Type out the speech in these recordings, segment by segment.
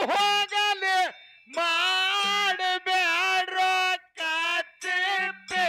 ಹೋಗಲಿ ಮಾಡಬೇಡ್ರೋ ಕಾಚಿಪೆ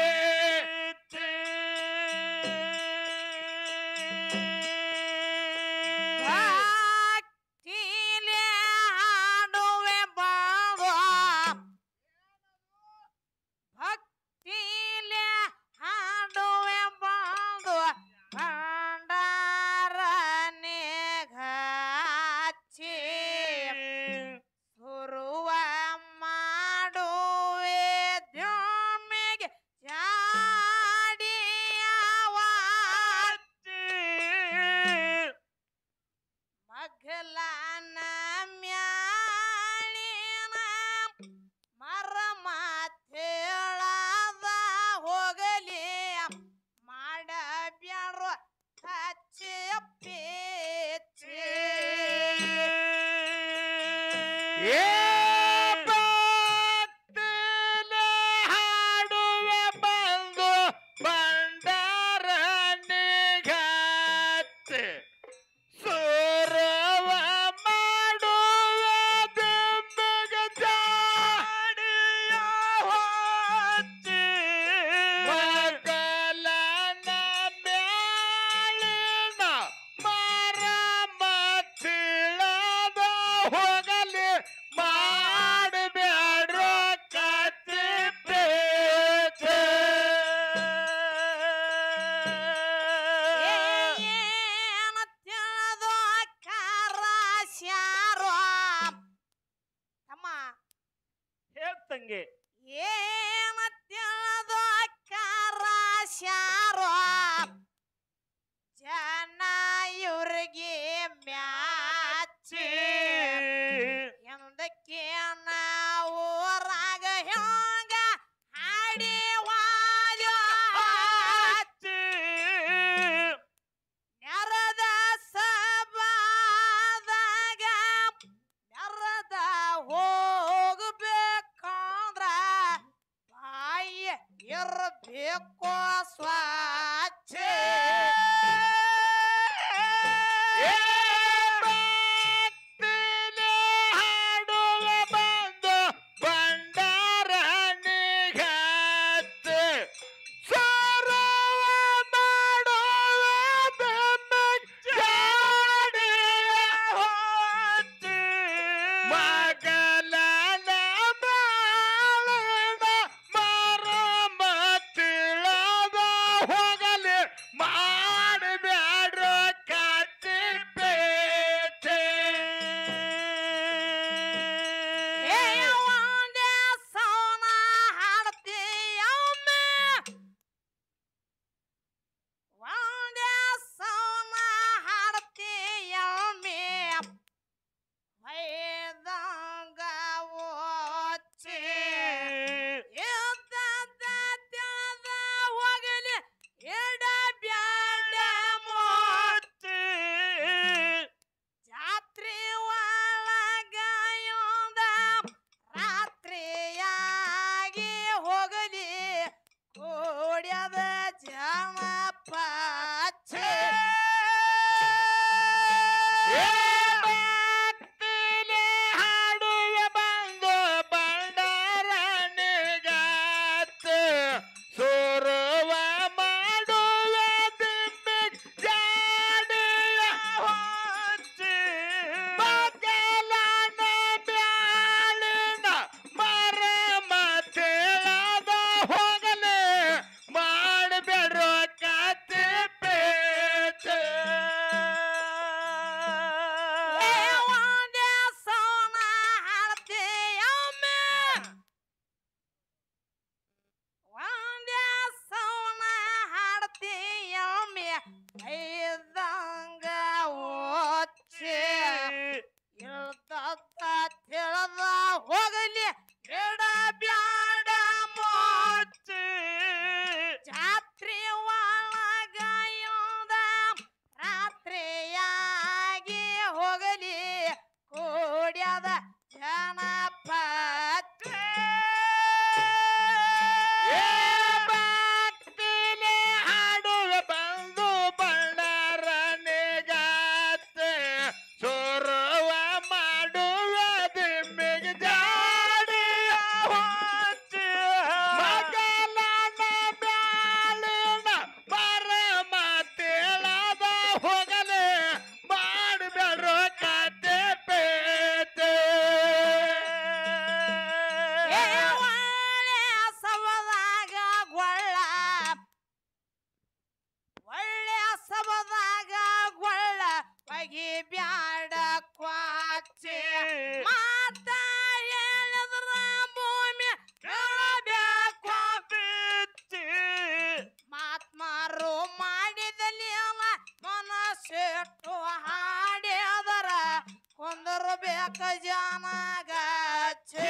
ಬೇಕು ಜಾನಗಚ್ಚಿ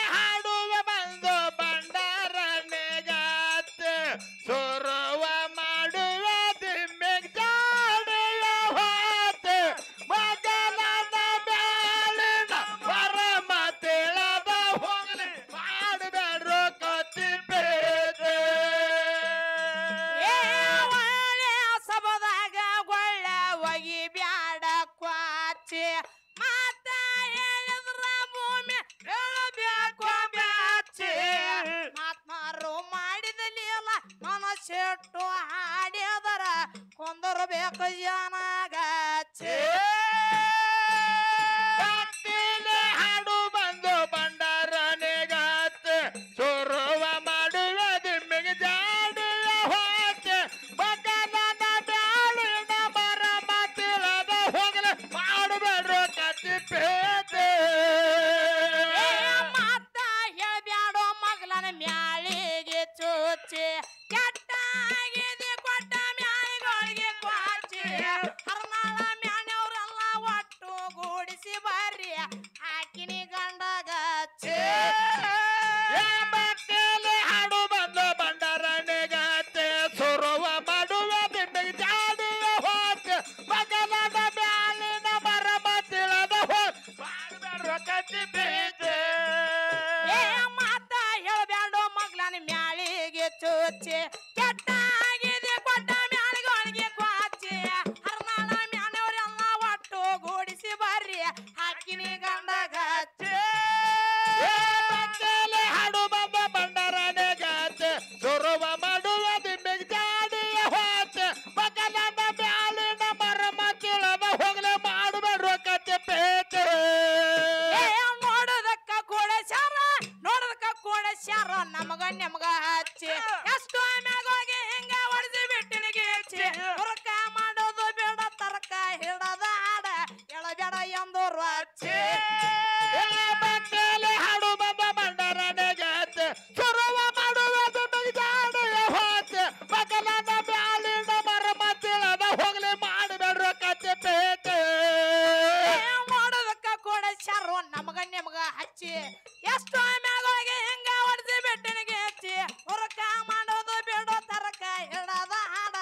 ಹಾಡುವೆ ಬಂದು ಬಂಡಾರನೆಗಾತ ಸುರುವ ಮಾಡುವೆ ದಿಮ್ಮಿಗ್ ಜಾಡುವ ಹೋತ ಮಗಲದ ಬ್ಯಾಳಿನ ಪರಮ ತಿಳದ ಹೋಗಲಿ ಮಾಡಬೇಡ್ರು ಕತ್ತಿ ಬೇತೆ ಒಳ್ಳೆ ಸಬದಾಗ ಒಳ್ಳೆ ಒಗಿ ಬ್ಯಾಡ ಕ್ವಾಚಿ ಮಾತ ಹೇಳಿದ್ರ ಭೂಮಿ ಹೇಳಬೇಕು ಬ್ಯಾಚಿ ಮಾತ್ಮಾರು ಮಾಡಿದಲಿಲ್ಲ ಮನಸ್ಸಿಟ್ಟು ಹಾಡಿದರ ಕೊಂದರಬೇಕು ಜನಗಚ್ಚಿ ಹಾಡು ಬಂದು ಬಂಡಾರನೆಗಾತ ಸುರುವ ಮಾಡುವ ದಿಮ್ಮಿಗೆ ಜಾಡುವ ಹೋತ ಮಗಲದ ಬ್ಯಾಳಿನ ಮರ ಮಾತಿಳದ ಹೋಗಲಿ ಮಾಡಬೇಡ್ರು ಕತ್ತಿ ಪೇತೆ ಮಾತ ಹೇಳ್ಬ್ಯಾಡೋ ಮಗಲನ ಮ್ಯಾಳಿಗೆ ಚೂಚಿ ಕೆಟ್ಟಾಗಿದೆ ಕೊಟ್ಟ ಮ್ಯಾಳಿಗಳಿಗೆ ಕ್ವಾಚಿ ಹರ್ನಾಳ ಮ್ಯಾಣವ್ರೆಲ್ಲ ಒಟ್ಟು ಗೂಡಿಸಿ ಬರ್ರಿ ಹಾಕಿನಿ ಗಂಡಗಚ್ಚಿ ಮಕ್ಕಳು ಹಾಡು ಬಂದು ಬಂಡಾರನೆಗಾತ ಸುರುವ ಮಾಡುವ ದಿಮ್ಮಿಗೆ ಜಾಡುವ ಹೋತ ಮಗಲದ ಬ್ಯಾಳಿನ ಮರ ಮಾತಿಳದ ಹೋಗ ಮಾಡಬೇಡ್ರು ಕತ್ತಿ ಪೇತೆ ಮಾತ ಹೇಳ್ಬ್ಯಾಡೋ ಮಗ್ಲನ ಮ್ಯಾಳಿಗೆ ಚೂಚಿ ಕೆಟ್ಟಾಗಿದೆ ಕೊಟ್ಟ ಮ್ಯಾಳಿಗಳಿಗೆ ಕ್ವಾಚಿ ಹರ್ನಾಳ ಮ್ಯಾಣವ್ರೆಲ್ಲ ಒಟ್ಟು ಗೂಡಿಸಿ ಬರ್ರಿ ಹಾಕಿನಿ ಗಂಡಗಚ್ಚಿ ಮಕ್ಕಳು ಹಾಡು ಬಂದ ಬಂಡಾರನೆಗಾತ ಸುರುವ ಮಾಡುವ ದಿಮ್ಮಿಗೆ ಜಾಡುವ ಹೋತ ಮಗಲದ ಬ್ಯಾಳಿನ ಮರ ಮಾತಿಳದ ಹೋಗಲಿ ಮಾಡಬೇಡ್ರು ಕತ್ತಿ ಪೇತೆ ನೋಡೋದಕ್ಕ ಕೂಡ ಶಾರ ನಮಗ ನಿಮಗ ಹಚ್ಚಿ ಎಷ್ಟು ಆಮ್ಯಾಗ ಹೋಗಿ ಹಿಂಗ ಹೊಡೆಸಿ ಬಿಟ್ಟಿನಿಗೆ ಹೆಚ್ಚಿ ಹುರ್ಕ ಮಾಡೋದು ಬೇಡ ತರಕ ಹಿಡದ ಹಾಡ ಎಳಬೇಡ ಎಂದು ರಚ್ಚಿ ಮಕ್ಕಳು ಹಾಡು ಬಂದ ಬಂಡಾರನೆಗಾತ ಸುರುವ ಮಾಡುವ ದಿಮ್ಮಿಗೆ ಜಾಡುವ ಹೋತ ಮಗಲದ ಬ್ಯಾಳಿನ ಮರ ಮಾತಿಳದ ಹೋಗಲಿ ಮಾಡಬೇಡ್ರು ಕತ್ತಿ ಪೇತೆ ನೋಡೋದಕ್ಕ ಕೂಡ ಶಾರ ನಮಗ ನಿಮಗ ಹಚ್ಚಿ ಎಷ್ಟು ಆಮ್ಯಾಗ ಹೋಗಿ ಹಿಂಗ ಹೊಡೆಸಿ ಬಿಟ್ಟಿನಿಗೆ ಹೆಚ್ಚಿ ಹುರ್ಕ ಮಾಡೋದು ಬೇಡ ತರಕ ಹಿಡದ ಹಾಡ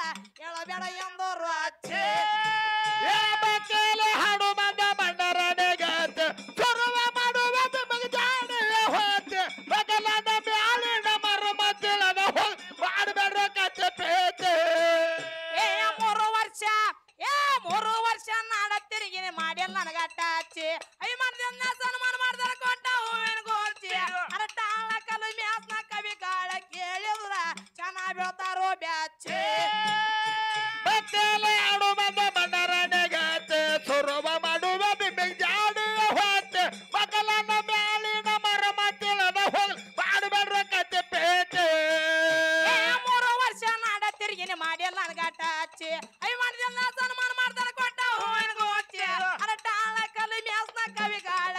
ಎಳಬೇಡ ಎಂದು ರಚ್ಚಿ ಮಕ್ಕಳು ಹಾಡು ಬಂದ ಬಂಡಾರನೆಗಾತ ಸುರುವ ಮಾಡುವ ದಿಮ್ಮಿಗೆ ಜಾಡುವ ಹೋತ ಮಗಲದ ಬ್ಯಾಳಿನ ಮರ ಮಾತಿಳದ ಹೋಗ ಮಾಡಬೇಡ್ರು ಕತ್ತಿ ಪೇತೆ ಮೂರು ವರ್ಷ ನಾಡ ತಿರುಗಿನಿ ಮಾಡಿಲ್ಲ ನನಗಟ್ಟ ಹಚ್ಚಿ ಐ ಮಾಡ್ದ ಸನ್ಮಾನ ಮಾಡ್ದಾರ ಕೊಟ್ಟ ಹೂವಿನ ಗೋರ್ಚಿ ಅರಟಾಳ ಕಲು ಮ್ಯಾಸ್ನ ಕವಿ ಕಾಳ ಕೇಳಿದ್ರ ಚೆನ್ನಾಗ್ ಬೀಳ್ತಾರೋ ಬ್ಯಾಚಿ ಮಕ್ಕಳು ಹಾಡು ಬಂದ ಬಂಡಾರನೆಗಾತ ಸುರುವ ಮಾಡುವ ದಿಮ್ಮಿಗೆ ಜಾಡುವ ಹೋತ ಮಗಲದ ಬ್ಯಾಳಿನ ಮರ ಮಾತಿಳದ ಹೋಗ ಮಾಡಬೇಡ್ರು ಕತ್ತಿ ಪೇತೆ ಮೂರು ವರ್ಷ ನಾಡ ತಿರುಗಿನಿ ಮಾಡಿಲ್ಲ ನನಗಟ್ಟ ಹಚ್ಚಿ ಐ ಮಾಡ್ದ ಸನ್ಮಾನ ಮಾಡ್ದಾರ ಕೊಟ್ಟ ಹೂವಿನ ಗೋರ್ಚಿ ಅರಟಾಳ ಕಲು ಮ್ಯಾಸ್ನ ಕವಿ ಕಾಳ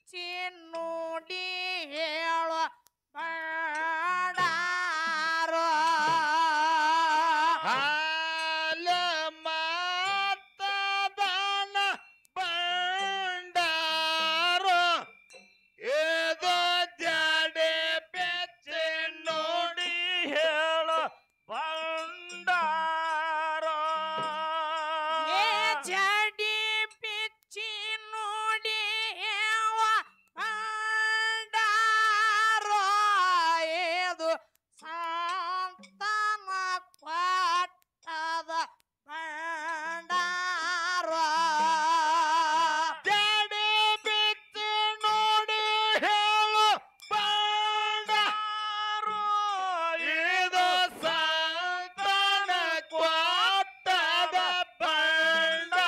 ಬಿಚ್ಚಿ ನೋಡಿ ಹೇಳು ಬಾಡಾರೋ ಹಾಲ ಮಾತದಾನ ಬಂಡಾರೋ ಏದೋ ಜಡೆ ಬೆಚ್ಚಿ ನೋಡಿ ಹೇಳು ಬಂಡಾರೋ ಏ ಜಡಿ ಬಿಚ್ಚಿ ನೋಡಿ ಹೇಳ ಬಾಡಾರೋ ಇದು ಸಂತಾನ ಕೊಟ್ಟದ ಬಂಡಾರೋ ಜಡೆ ಬೆಚ್ಚಿ ನೋಡಿ ಹೇಳು ಬಂಡಾರೋ ಇದು ಸಂತಾನ ಕೊಟ್ಟದ ಬಂಡಾರೋ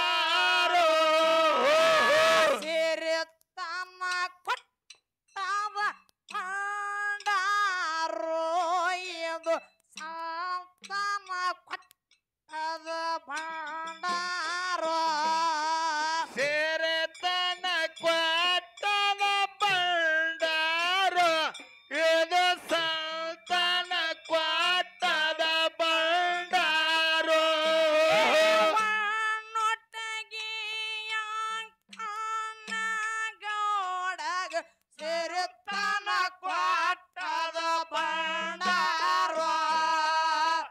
ಸಿರಿತನ ಕೊಟ್ಟದ ಬಂಡಾರೋ ಇದು ಸಂತಾನ ಕೊಟ್ಟದ ಬಂಡಾರೋ ಸೇರೆತನ ಕೊಟ್ಟದ ಬಂಡಾರೋ ಇದು ಸಂತಾನ ಕೊಟ್ಟದ ಬಂಡಾರೋ ಗೌಡಗ ಸಿರಿತನ ಕೊಟ್ಟದ ಬಂಡಾರೋ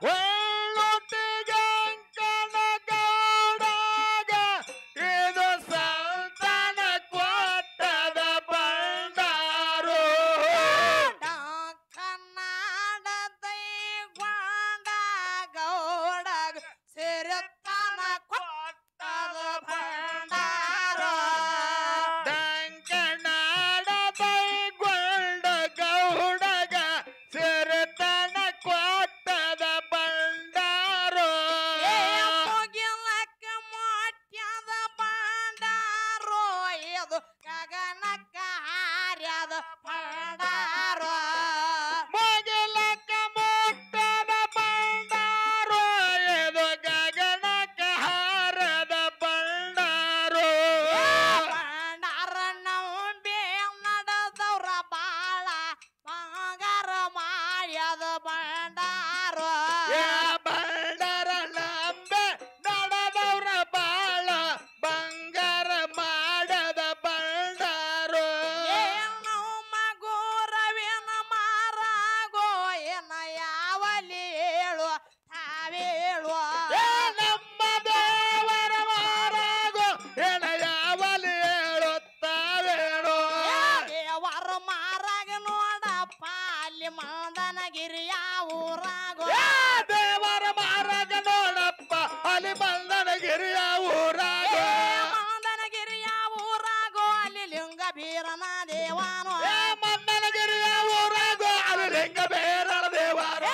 ಒಳ್ಳೊಟ್ಟಿಗೆ ಅಂಕಣ ಗೌಡಗ ಇದು ಸಂತಾನ ಕೊಟ್ಟದ ಬಂಡಾರೋ ಕನ್ನಡದೈ ಗೊಂಡ ಗೌಡಗ ಸಿರಿತನ ಕೊಟ್ಟದ ಬಂಡಾರೋ ದಂಕನಾಡ ಬೈಗೊಂಡ ಗೌಡಗ ಸಿರಿತನ ಕೊಟ್ಟದ ಬಂಡಾರೋ ಮುಗಿಲಕ್ಕ ಮೊಟ್ಯದ ಬಂಡಾರೋ ಇದು ಗಗನಕ್ಕ ಹಾರ್ಯದ ಬಂಡಾರೋ ಮುಗಿಲಕ್ಕ ಮುಟ್ಟದ ಬಂಡಾರೋ ಇದು ಗಗನಕ್ಕ ಹಾರದ ಬಂಡಾರೋ ಬಂಡಾರ ನಂಬಿ ನಡೆದವ್ರ ಬಾಳ ಬಂಗಾರ ಮಾಡ್ಯದ ಬಂಡಾರೋ ಏ ಬಂಡಾರ ನಂಬೆ ನಡೆದವ್ರ ಬಾಳ ಬಂಗಾರ ಮಾಡದ ಬಂಡಾರೋ ಏನು ಮಗುರವಿನ ಮಾರಾಗೋ ಏನ ಯಾವಲಿ ಹೇಳು ತಾವೇಳು ಏ ನಮ್ಮ ದೇವರ ಮಾರಾಗೋ ಏನ ಯಾವಲಿ ಹೇಳುತ್ತಾವೇಣೋ ದೇವರ ಮಾರಾಗ ನೋಡಪ್ಪ ಅಲ್ಲಿ ಮಂದನಗಿರಿಯ ಊರಾಗೋ ಏ ದೇವರ ಮಾರಾಗ ನೋಡಪ್ಪ ಅಲ್ಲಿ ಬಂದನಗಿರಿಯ ಊರಾಗ ಮಂದನಗಿರಿಯ ಊರಾಗೋ ಅಲ್ಲಿ ಲಿಂಗ ಬೀರನ ದೇವಾನೋ ಏ ಮಂದನಗಿರಿಯ ಊರಾಗ ಅಲ್ಲಿ ಲಿಂಗ ಬೇರಳ ದೇವರ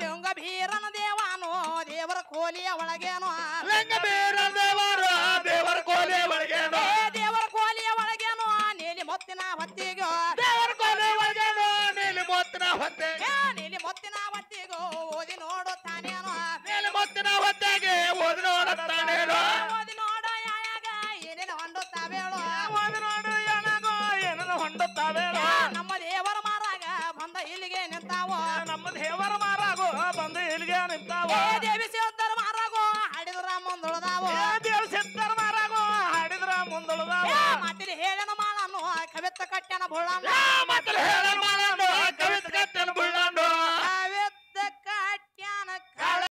ಲಿಂಗ ಬೀರನ ದೇವಾನೋ ದೇವರ ಕೋಲಿಯ ಒಳಗೇನೋ ಲಿಂಗ ಬೇರಳ ದೇವರು ದೇವರ ಕೋಲೆ ಒಳಗೇನೋ ದೇವರ ಕೋಲಿಯ ಒಳಗೇನೋ ನೀಲಿ ಮೊತ್ತಿನ ಹೊತ್ತಿಗೋ ದೇವರ ಕೋಲೆ ಒಳಗೇನೋ ನೀಲಿ ಮೊತ್ತಿನ ಹೊತ್ತೆ ನೀಲಿ ಮೊತ್ತಿನ ಹೊತ್ತಿಗೋ ಓದಿ ನೋಡುತ್ತಾನೇನೋ ನೀಲಿ ಮೊತ್ತಿನ ಹೊತ್ತೆಗೆ ಓದಿ ನೋಡುತ್ತಾನೇನೋ ಓದಿ ನೋಡ ಯಾಯಾಗ ಏನೇನು ಹೊಂಡುತ್ತಾವೇಳೋ ಓದಿ ನೋಡು ಏನಾಗೋ ಏನನ್ನು ಹೊಂಡುತ್ತಾವೇನೋ ನಮ್ಮ ದೇವರ ಮಾರಾಗ ಬಂದ ಇಲ್ಲಿಗೆ ನಿಂತಾವೋ ನಮ್ಮ ದೇವರ ಮಾರಾಗೋ ಬಂದು ಇಲ್ಲಿಗೆ ನಿಂತಾವ ದೇವಿ ಸಿದ್ಧರ ಮಾರಾಗೋ ಹಾಡಿದ್ರ ಮುಂದುಳದಾವೋ ದೇವ್ ಸಿದ್ಧರ ಮಾರಾಗೋ ಹಾಡಿದ್ರ ಮುಂದುಳದಾವ ಮಾತಿಲಿ ಹೇಳನ ಮಾಳನ್ನು ಕವಿತ್ತ ಕಟ್ಟನ ಬುಳ್ಳನ್ನ ಮತ್ತೆ ಹೇಳ